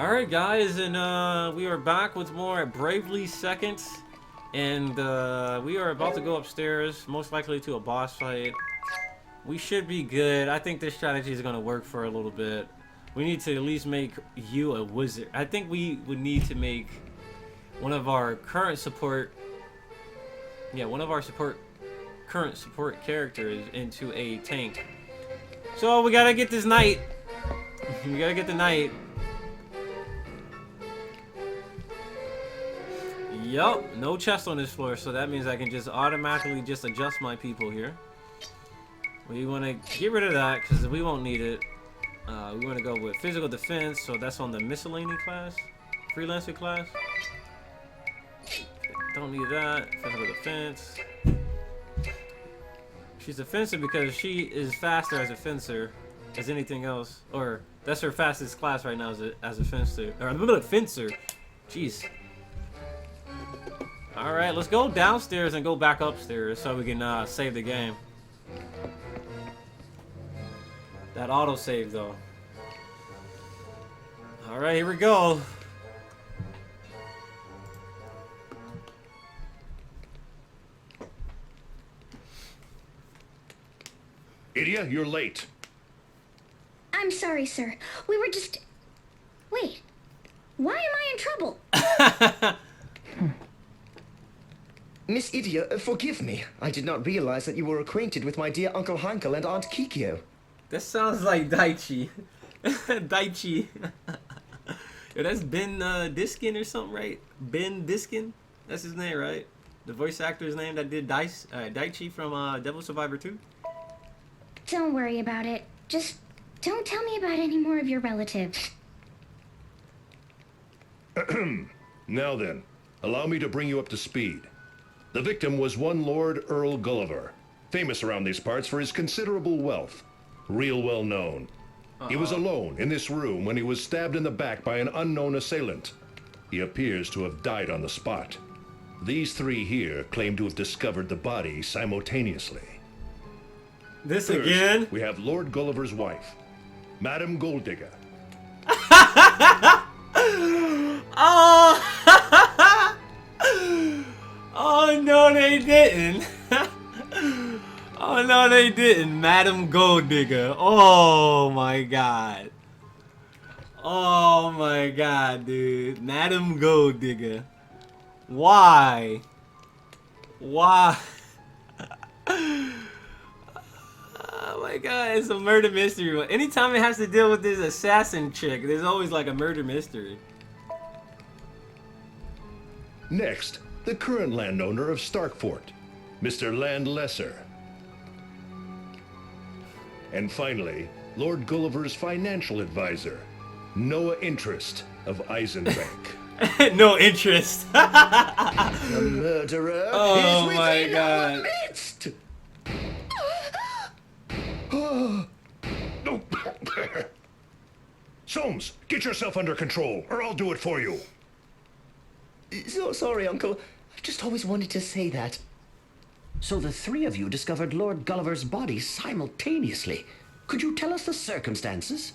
Alright guys, and we are back with more Bravely Second. And we are about to go upstairs, most likely to a boss fight. We should be good. I think this strategy is going to work for a little bit. We need to at least make you a wizard. I think we would need to make one of our current support... Yeah, one of our current support characters into a tank. So we gotta get this knight. We gotta get the knight. Yup, no chest on this floor, so that means I can just automatically just adjust my people here. We want to get rid of that because we won't need it. We want to go with physical defense, so that's on the miscellaneous class, freelancer class. Don't need that. Physical defense. She's a fencer because she is faster as a fencer as anything else, or that's her fastest class right now as a fencer. Or a little fencer. Jeez. All right, let's go downstairs and go back upstairs so we can save the game. That autosave though. All right, here we go. Idia, you're late. I'm sorry, sir. We were just... Wait. Why am I in trouble? Miss Idia, forgive me. I did not realize that you were acquainted with my dear Uncle Hankel and Aunt Kikyo. That sounds like Daichi. Daichi. Yo, that's Ben Diskin or something, right? Ben Diskin? That's his name, right? The voice actor's name that did Daichi from Devil Survivor 2? Don't worry about it. Just don't tell me about any more of your relatives. Now then, allow me to bring you up to speed. The victim was one Lord Earl Gulliver, famous around these parts for his considerable wealth. Real well known. He was alone in this room when he was stabbed in the back by an unknown assailant. He appears to have died on the spot. These three here claim to have discovered the body simultaneously. This First, again? we have Lord Gulliver's wife, Madame Golddigger. Oh! Oh no, they didn't. Oh no, they didn't. Madam Gold Digger. Oh my god. Oh my god, dude. Madam Gold Digger. Why? Why? Oh my god, it's a murder mystery. Anytime it has to deal with this assassin chick, there's always like a murder mystery. Next, the current landowner of Starkfort, Mr. Land Lesser. And finally, Lord Gulliver's financial advisor, Noah Interest of Eisenbank. No interest. The murderer Oh is my within God. our midst! Soames, get yourself under control, or I'll do it for you. So sorry, Uncle. I've just always wanted to say that. So the three of you discovered Lord Gulliver's body simultaneously. Could you tell us the circumstances?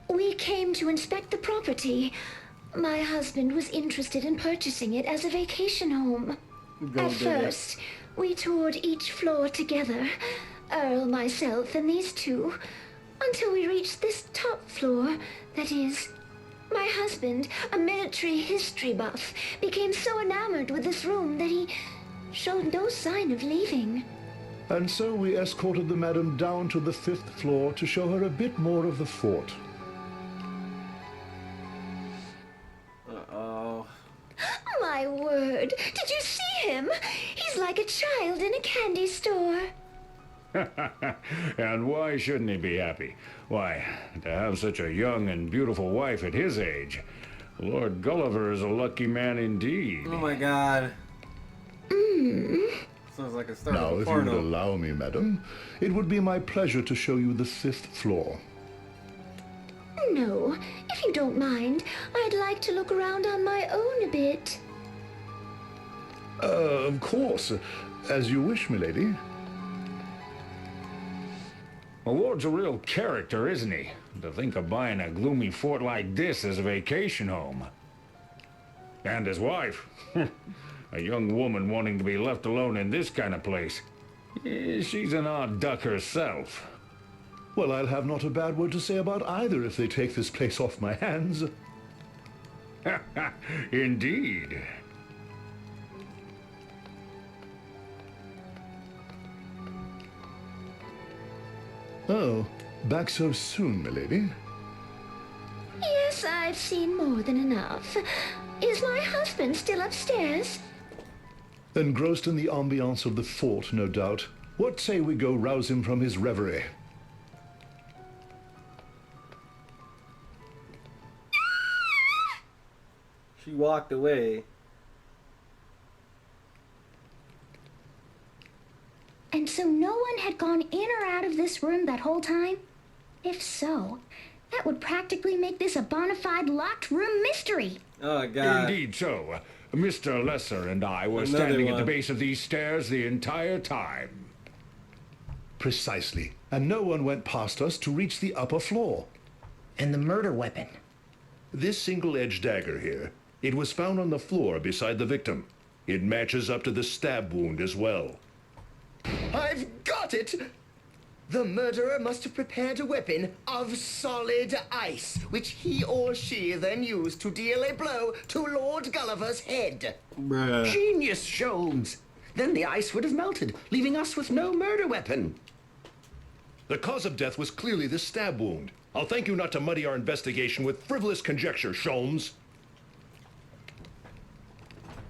We came to inspect the property. My husband was interested in purchasing it as a vacation home. At first, we toured each floor together. Earl, myself, and these two. Until we reached this top floor, that is... My husband, a military history buff, became so enamored with this room that he showed no sign of leaving. And so we escorted the madam down to the 5th floor to show her a bit more of the fort. Uh-oh. My word, did you see him? He's like a child in a candy store. And why shouldn't he be happy? Why, to have such a young and beautiful wife at his age. Lord Gulliver is a lucky man indeed. Oh my god. Sounds like a start Now, of a if you would porno. allow me, madam, it would be my pleasure to show you the 5th floor. No, if you don't mind, I'd like to look around on my own a bit. Of course. As you wish, milady. The Lord's a real character, isn't he? To think of buying a gloomy fort like this as a vacation home. And his wife. A young woman wanting to be left alone in this kind of place. She's an odd duck herself. Well, I'll have not a bad word to say about either if they take this place off my hands. Indeed. Oh, back so soon, milady? Yes, I've seen more than enough. Is my husband still upstairs? Engrossed in the ambiance of the fort, no doubt. What say we go rouse him from his reverie? She walked away. And so no one had gone in or out of this room that whole time? If so, that would practically make this a bona fide locked room mystery. Oh, God. Indeed so. Mr. Lesser and I were Another standing at the one. base of these stairs the entire time. Precisely. And no one went past us to reach the upper floor. And the murder weapon. This single-edged dagger here, it was found on the floor beside the victim. It matches up to the stab wound as well. I've got it! The murderer must have prepared a weapon of solid ice, which he or she then used to deal a blow to Lord Gulliver's head. Bruh. Genius, Sholmes! Then the ice would have melted, leaving us with no murder weapon. The cause of death was clearly the stab wound. I'll thank you not to muddy our investigation with frivolous conjecture, Sholmes.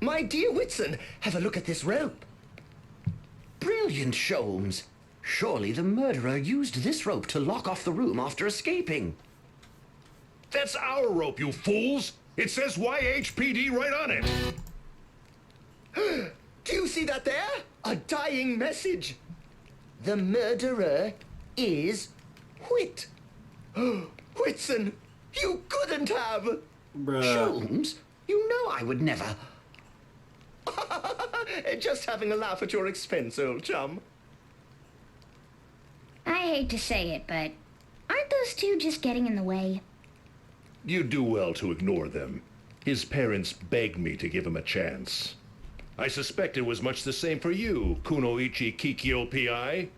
My dear Whitson, have a look at this rope. Brilliant, Sholmes. Surely the murderer used this rope to lock off the room after escaping. That's our rope, you fools! It says YHPD right on it! Do you see that there? A dying message. The murderer is Whit. Whitson, you couldn't have. Bruh. Sholmes, you know I would never. Just having a laugh at your expense, old chum. I hate to say it, but aren't those two just getting in the way? You do well to ignore them. His parents begged me to give him a chance. I suspect it was much the same for you, Kunoichi Kikyo Pi.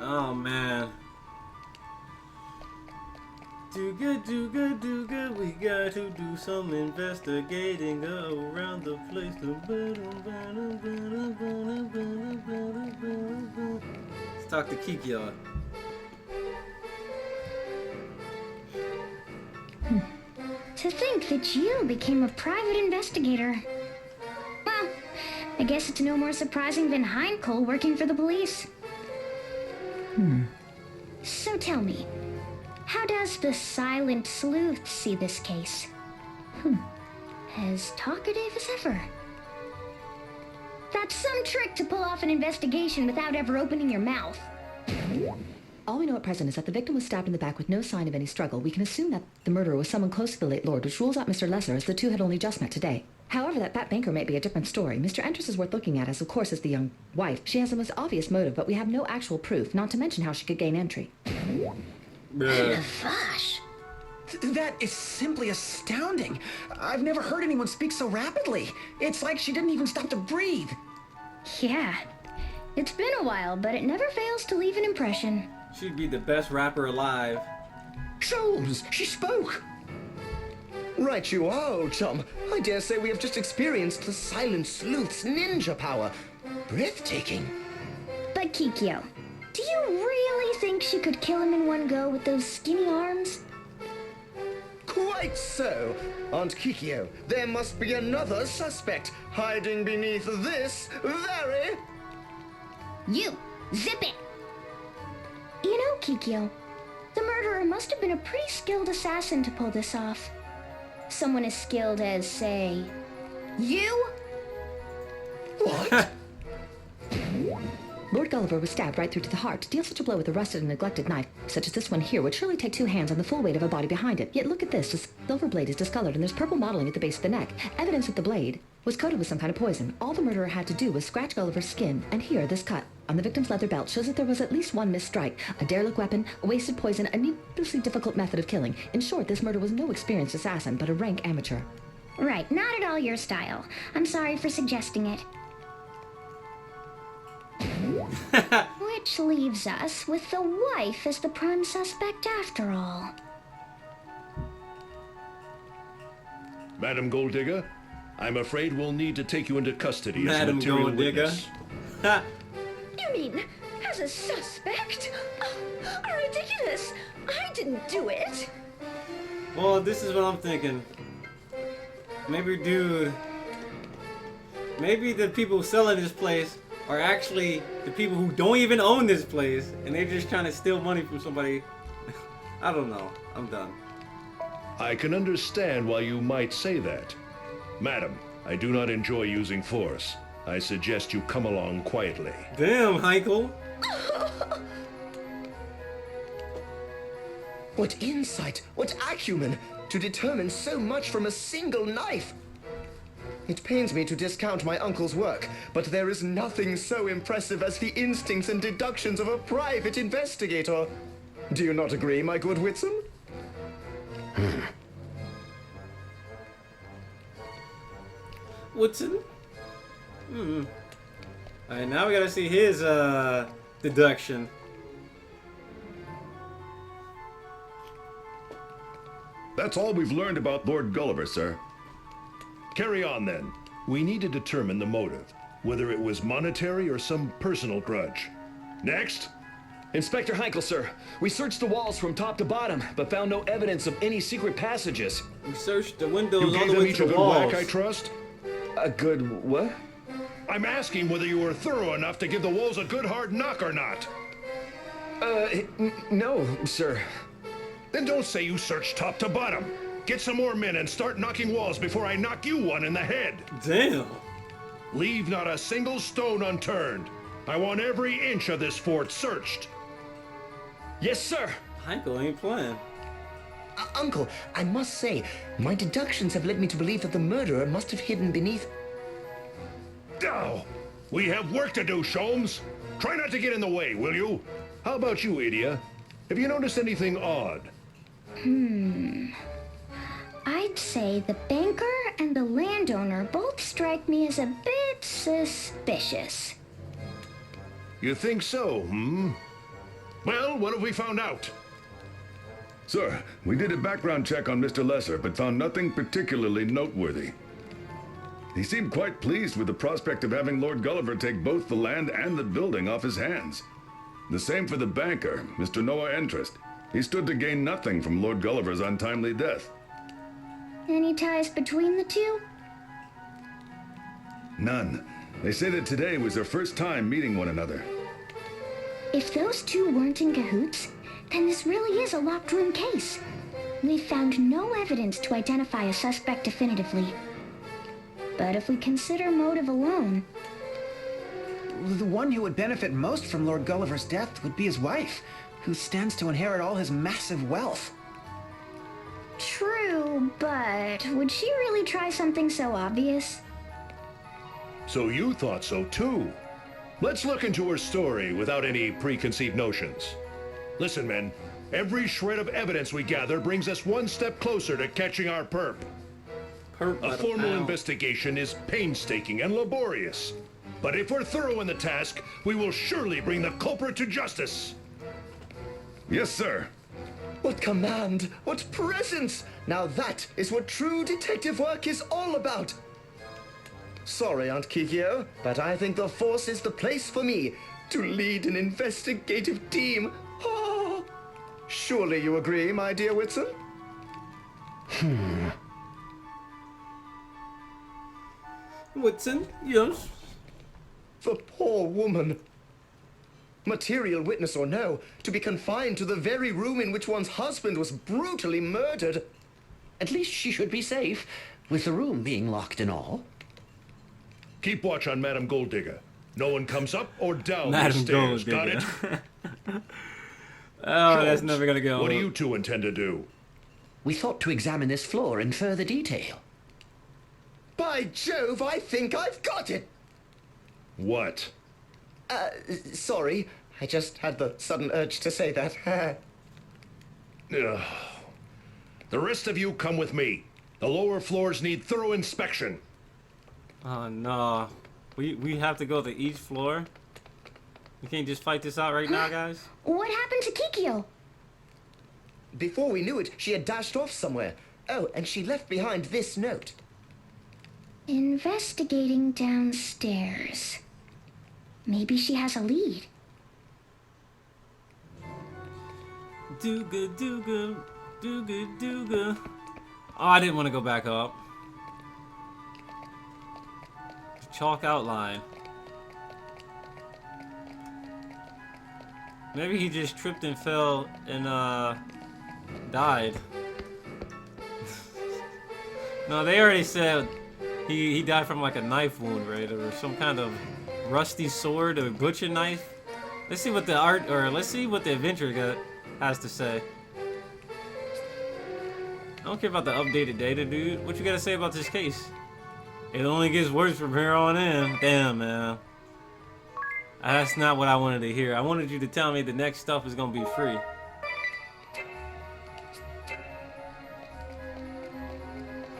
Oh, man. Do good, we got to do some investigating around the place. Let's talk to Kikyo. To think that you became a private investigator. Well, I guess it's no more surprising than Heinkel working for the police. So tell me, how does the silent sleuth see this case? As talkative as ever. That's some trick to pull off an investigation without ever opening your mouth. All we know at present is that the victim was stabbed in the back with no sign of any struggle. We can assume that the murderer was someone close to the late lord, which rules out Mr. Lesser, as the two had only just met today. However, that fat banker might be a different story. Mr. Entrance is worth looking at, as of course is the young wife. She has the most obvious motive, but we have no actual proof, not to mention how she could gain entry. Bruh. Gosh. That is simply astounding. I've never heard anyone speak so rapidly. It's like she didn't even stop to breathe. Yeah. It's been a while, but it never fails to leave an impression. She'd be the best rapper alive. Sholmes, she spoke. Right you are, old chum. I dare say we have just experienced the Silent Sleuth's ninja power. Breathtaking. But Kikyo, do you really think she could kill him in one go with those skinny arms? Quite so. Aunt Kikyo, there must be another suspect hiding beneath this very... You! Zip it! You know, Kikyo, the murderer must have been a pretty skilled assassin to pull this off. Someone as skilled as, say, you? What? Lord Gulliver was stabbed right through to the heart. To deal such a blow with a rusted and neglected knife, such as this one here, would surely take two hands and the full weight of a body behind it. Yet look at this. The silver blade is discolored and there's purple mottling at the base of the neck. Evidence that the blade was coated with some kind of poison. All the murderer had to do was scratch Gulliver's skin, and here, this cut. on the victim's leather belt shows that there was at least one missed strike, a derelict weapon, a wasted poison, a needlessly difficult method of killing. In short, this murder was no experienced assassin, but a rank amateur. Right, not at all your style. I'm sorry for suggesting it. Which leaves us with the wife as the prime suspect after all. Madam Golddigger, I'm afraid we'll need to take you into custody Madam as a material Golddigger. witness. You mean, as a suspect? Oh, ridiculous! I didn't do it! Well, this is what I'm thinking. Maybe, dude. Maybe the people selling this place are actually the people who don't even own this place, and they're just trying to steal money from somebody. I don't know. I'm done. I can understand why you might say that. Madam, I do not enjoy using force. I suggest you come along quietly. Damn, Heikel. What insight, what acumen, to determine so much from a single knife. It pains me to discount my uncle's work, but there is nothing so impressive as the instincts and deductions of a private investigator. Do you not agree, my good Whitson? Woodson? Alright, now we gotta see his, deduction. That's all we've learned about Lord Gulliver, sir. Carry on then. We need to determine the motive, whether it was monetary or some personal grudge. Next. Inspector Heikel, sir. We searched the walls from top to bottom, but found no evidence of any secret passages. We searched the windows You all gave the them way each to a the good walls. whack, I trust? A good what? I'm asking whether you were thorough enough to give the walls a good hard knock or not. No, sir. Then don't say you searched top to bottom. Get some more men and start knocking walls before I knock you one in the head. Damn. Leave not a single stone unturned. I want every inch of this fort searched. Yes, sir. Heikel ain't playing. Uncle, I must say, my deductions have led me to believe that the murderer must have hidden beneath... Now, we have work to do, Sholmes. Try not to get in the way, will you? How about you, Idia? Have you noticed anything odd? I'd say the banker and the landowner both strike me as a bit suspicious. You think so, hmm? Well, what have we found out? Sir, we did a background check on Mr. Lesser, but found nothing particularly noteworthy. He seemed quite pleased with the prospect of having Lord Gulliver take both the land and the building off his hands. The same for the banker, Mr. Noah Entrust. He stood to gain nothing from Lord Gulliver's untimely death. Any ties between the two? None. They say that today was their first time meeting one another. If those two weren't in cahoots, then this really is a locked room case. We've found no evidence to identify a suspect definitively. But if we consider motive alone, The one who would benefit most from Lord Gulliver's death would be his wife, who stands to inherit all his massive wealth. true, but would she really try something so obvious? So you thought so too. Let's look into her story without any preconceived notions. Listen, men, every shred of evidence we gather brings us one step closer to catching our perp. A formal investigation is painstaking and laborious. But if we're thorough in the task, we will surely bring the culprit to justice. Yes, sir. What command, what presence! Now that is what true detective work is all about. Sorry, Aunt Kikyo, but I think the Force is the place for me to lead an investigative team. Oh, surely you agree, my dear Whitson? Woodson, yes. The poor woman. Material witness or no, to be confined to the very room in which one's husband was brutally murdered. At least she should be safe, with the room being locked and all. Keep watch on Madam Golddigger. No one comes up or down Madam these stairs, got it? Golddigger. Oh, that's Sholmes, never gonna go. What do you two intend to do? We thought to examine this floor in further detail. By Jove, I think I've got it! What? Sorry. I just had the sudden urge to say that. Ugh. The rest of you come with me. The lower floors need thorough inspection. Oh no. We have to go to each floor? We can't just fight this out right now, guys? What happened to Kikyo? Before we knew it, she had dashed off somewhere. Oh, and she left behind this note. Investigating downstairs. Maybe she has a lead. Do good, do good, do good, do good. Oh, I didn't want to go back up. Chalk outline. Maybe he just tripped and fell and died. No, they already said he died from like a knife wound, right? Or some kind of rusty sword or butcher knife. Let's see what the let's see what the adventure has to say. I don't care about the updated data, dude. What you gotta say about this case? It only gets worse from here on in. Damn, man. That's not what I wanted to hear. I wanted you to tell me the next stuff is gonna be free.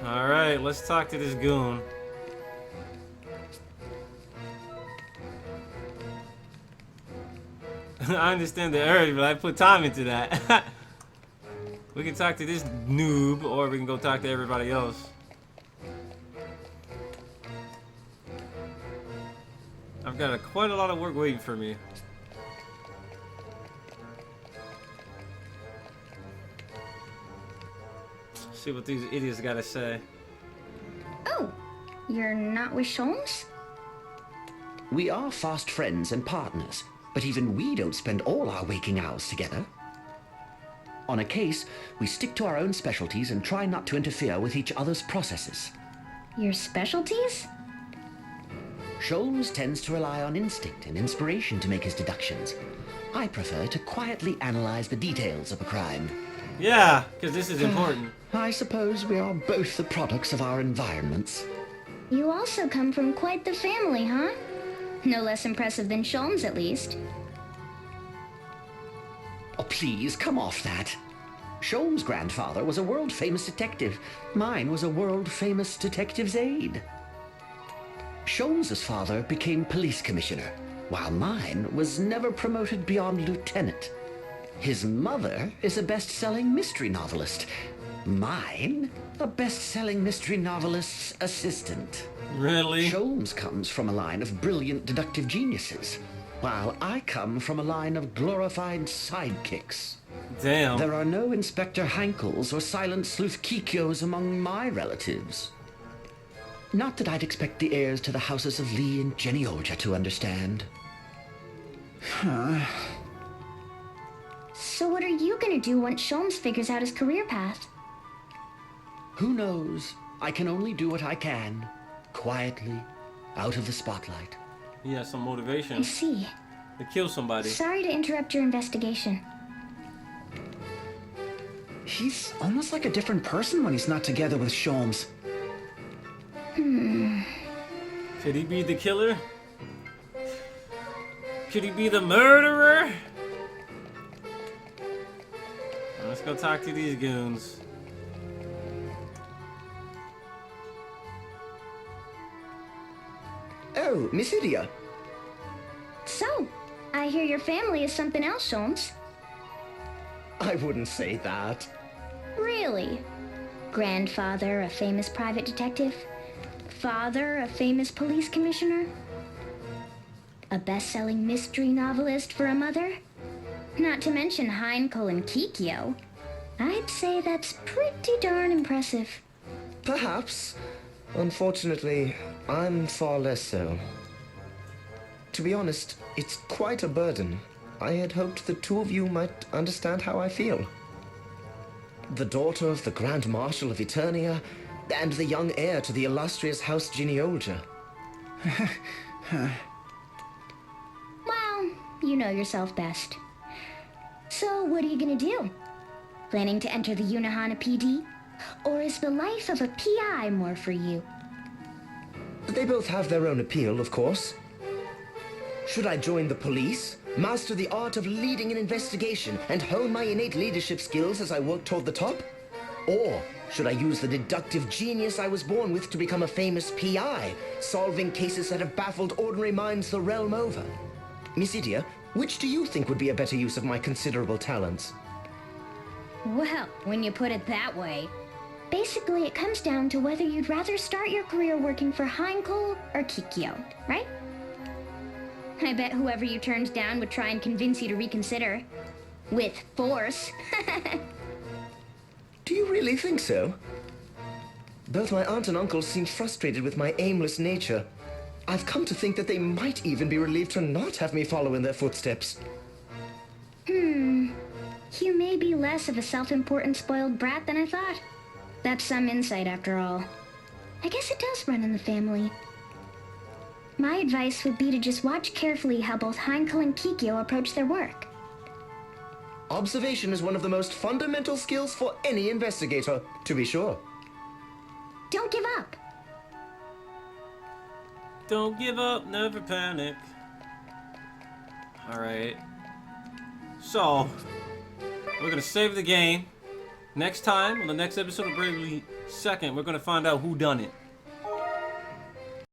Alright, let's talk to this goon. I understand the urge, but I put time into that. We can talk to this noob, or we can go talk to everybody else. I've got quite a lot of work waiting for me. See what these idiots gotta say. Oh, you're not with Sholmes? We are fast friends and partners, but even we don't spend all our waking hours together. On a case, we stick to our own specialties and try not to interfere with each other's processes. Your specialties? Sholmes tends to rely on instinct and inspiration to make his deductions. I prefer to quietly analyze the details of a crime. Yeah, because this is important. I suppose we are both the products of our environments. You also come from quite the family, huh? No less impressive than Sholmes, at least. Oh, please, come off that. Sholmes' grandfather was a world-famous detective. Mine was a world-famous detective's aide. Sholmes' father became police commissioner, while mine was never promoted beyond lieutenant. His mother is a best-selling mystery novelist. Mine, a best-selling mystery novelist's assistant. Really? Sholmes comes from a line of brilliant deductive geniuses, while I come from a line of glorified sidekicks. Damn. There are no Inspector Hankels or Silent Sleuth Kikyos among my relatives. Not that I'd expect the heirs to the houses of Lee and Jenny Olja to understand. So what are you gonna do once Sholmes figures out his career path? Who knows? I can only do what I can. Quietly, out of the spotlight. He has some I motivation see. to kill somebody. Sorry to interrupt your investigation. He's almost like a different person when he's not together with Sholmes. Could he be the killer? Could he be the murderer? Let's go talk to these goons. Oh, Miss Idia. So, I hear your family is something else, Sholmes. I wouldn't say that. Really? Grandfather, a famous private detective? Father, a famous police commissioner? A best-selling mystery novelist for a mother? Not to mention Heinkel and Kikyo. I'd say that's pretty darn impressive. Perhaps. Unfortunately, I'm far less so. To be honest, it's quite a burden. I had hoped the two of you might understand how I feel. The daughter of the Grand Marshal of Eternia, and the young heir to the illustrious House Genealogia. Well, you know yourself best. So, what are you gonna do? Planning to enter the Unihana PD? Or is the life of a PI more for you? They both have their own appeal, of course. Should I join the police, master the art of leading an investigation, and hone my innate leadership skills as I work toward the top? Or should I use the deductive genius I was born with to become a famous PI, solving cases that have baffled ordinary minds the realm over? Miss Idia, which do you think would be a better use of my considerable talents? Well, when you put it that way. Basically, it comes down to whether you'd rather start your career working for Heinkel or Kikyo, right? I bet whoever you turned down would try and convince you to reconsider. With force. Do you really think so? Both my aunt and uncle seem frustrated with my aimless nature. I've come to think that they might even be relieved to not have me follow in their footsteps. You may be less of a self-important spoiled brat than I thought. That's some insight after all. I guess it does run in the family. My advice would be to just watch carefully how both Heinkel and Kikyo approach their work. Observation is one of the most fundamental skills for any investigator, to be sure. Don't give up. Don't give up, never panic. Alright. So, we're gonna save the game. Next time, on the next episode of Bravely Second, we're gonna find out who done it.